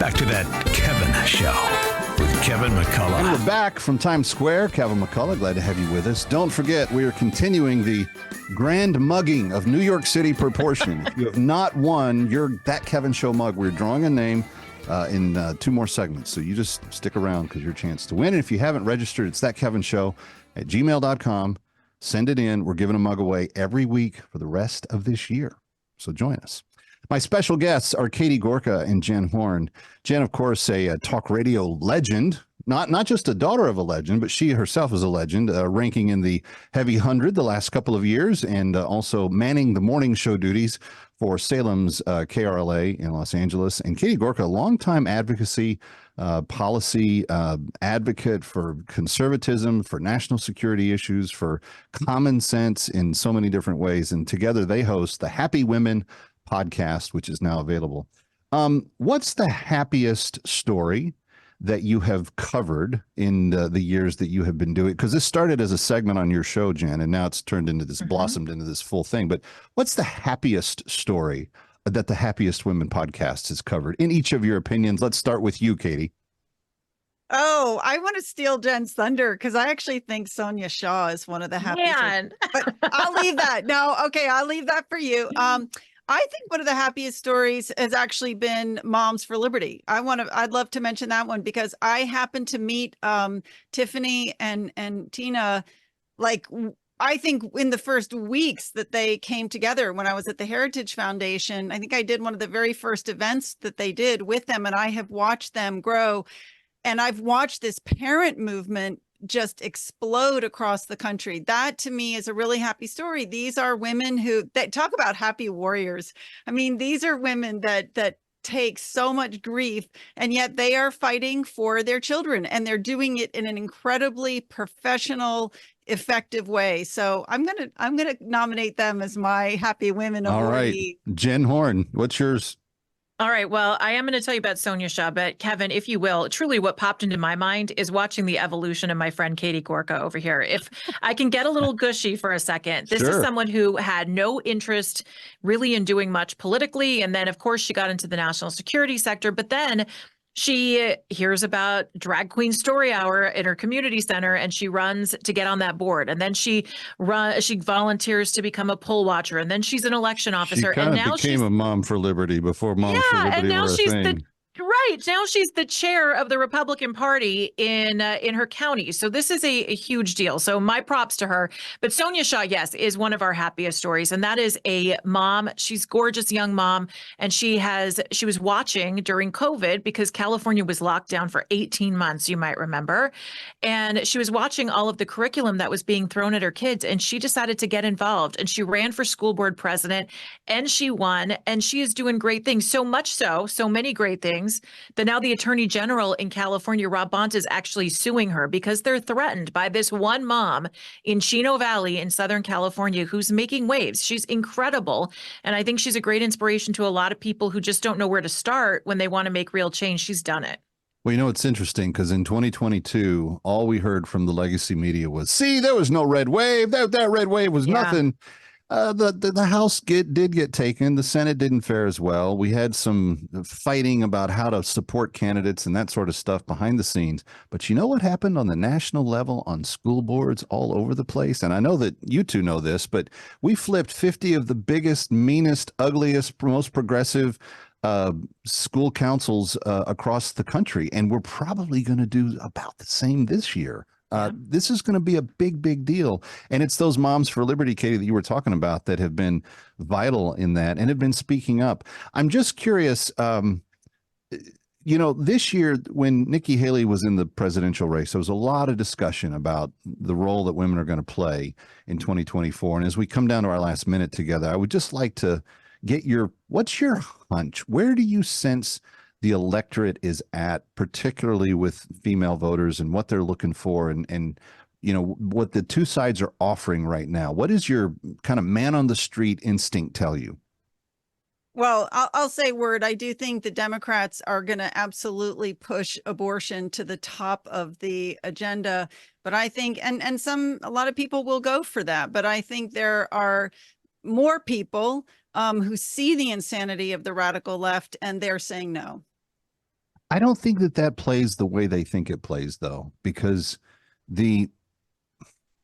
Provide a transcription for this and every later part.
back to that Kevin Show with Kevin McCullough. And we're back from Times Square. Kevin McCullough, glad to have you with us. Don't forget, we are continuing the grand mugging of New York City proportion. If you have not won your That Kevin Show mug, we're drawing a name in 2 more segments. So you just stick around because your chance to win. And if you haven't registered, it's thatkevinshow@gmail.com. Send it in. We're giving a mug away every week for the rest of this year. So join us. My special guests are Katie Gorka and Jen Horn. Jen, of course, a talk radio legend, not just a daughter of a legend, but she herself is a legend, ranking in the Heavy 100 the last couple of years, and also manning the morning show duties for Salem's KRLA in Los Angeles. And Katie Gorka, longtime advocacy, policy advocate for conservatism, for national security issues, for common sense in so many different ways. And together they host the Happy Women podcast, which is now available. What's the happiest story that you have covered in the years that you have been doing? Because this started as a segment on your show, Jen, and now it's turned into this, blossomed into this full thing. But what's the happiest story that the Happiest Women podcast has covered in each of your opinions? Let's start with you, Katie. Oh, I want to steal Jen's thunder because I actually think Sonia Shaw is one of the happiest. But I'll leave that. No, okay, I'll leave that for you. I think one of the happiest stories has actually been Moms for Liberty. I'd love to mention that one because I happened to meet Tiffany and Tina, like, I think in the first weeks that they came together when I was at the Heritage Foundation. I think I did one of the very first events that they did with them, and I have watched them grow. And I've watched this parent movement just explode across the country. That to me is a really happy story. These are women that talk about happy warriors. I mean, these are women that take so much grief, and yet they are fighting for their children, and they're doing it in an incredibly professional, effective way. So I'm gonna nominate them as my Happy Women awardee. All right, Jen Horn, what's yours? All right. Well, I am going to tell you about Sonia Shaw, but Kevin, if you will, truly what popped into my mind is watching the evolution of my friend Katie Gorka over here. If I can get a little gushy for a second, this is someone who had no interest really in doing much politically. And then, of course, she got into the national security sector, but then she hears about Drag Queen Story Hour in her community center, and she runs to get on that board. And then she volunteers to become a poll watcher, and then she's an election officer. She now became a Mom for Liberty before Moms for Liberty and now were a she's thing. Right. Now she's the chair of the Republican Party in her county. So this is a huge deal. So my props to her. But Sonia Shaw, yes, is one of our happiest stories. And that is a mom. She's gorgeous young mom. And she was watching during COVID because California was locked down for 18 months, you might remember. And she was watching all of the curriculum that was being thrown at her kids. And she decided to get involved. And she ran for school board president, and she won. And she is doing great things. So much so many great things, that now the Attorney General in California, Rob Bonta, is actually suing her because they're threatened by this one mom in Chino Valley in Southern California who's making waves. She's incredible. And I think she's a great inspiration to a lot of people who just don't know where to start when they want to make real change. She's done it. Well, you know, it's interesting because in 2022, all we heard from the legacy media was, see, there was no red wave. That red wave was nothing. The House did get taken. The Senate didn't fare as well. We had some fighting about how to support candidates and that sort of stuff behind the scenes. But you know what happened on the national level on school boards all over the place? And I know that you two know this, but we flipped 50 of the biggest, meanest, ugliest, most progressive school councils across the country. And we're probably going to do about the same this year. This is going to be a big, big deal. And it's those Moms for Liberty, Katie, that you were talking about that have been vital in that and have been speaking up. I'm just curious, you know, this year when Nikki Haley was in the presidential race, there was a lot of discussion about the role that women are going to play in 2024. And as we come down to our last minute together, I would just like to get what's your hunch? Where do you sense the electorate is at, particularly with female voters and what they're looking for and you know, what the two sides are offering right now? What is your kind of man on the street instinct tell you? Well, I'll say word. I do think the Democrats are going to absolutely push abortion to the top of the agenda. But I think, and a lot of people will go for that. But I think there are more people who see the insanity of the radical left, and they're saying no. I don't think that plays the way they think it plays, though, because the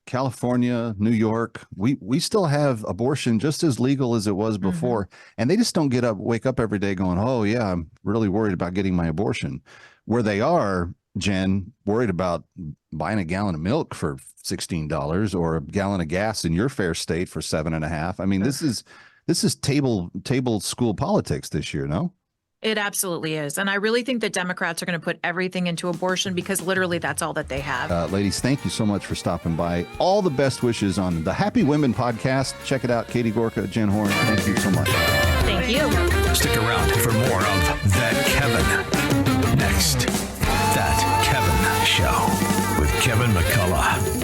California, New York, we still have abortion just as legal as it was before. And they just don't wake up every day going, oh, yeah, I'm really worried about getting my abortion. Where they are, Jen, worried about buying a gallon of milk for $16 or a gallon of gas in your fair state for $7.50. I mean, this is table school politics this year, no? It absolutely is. And I really think that Democrats are going to put everything into abortion because literally that's all that they have. Ladies, thank you so much for stopping by. All the best wishes on the Happy Women podcast. Check it out. Katie Gorka, Jen Horn. Thank you so much. Thank you. Stick around for more of That Kevin. Next, That Kevin Show with Kevin McCullough.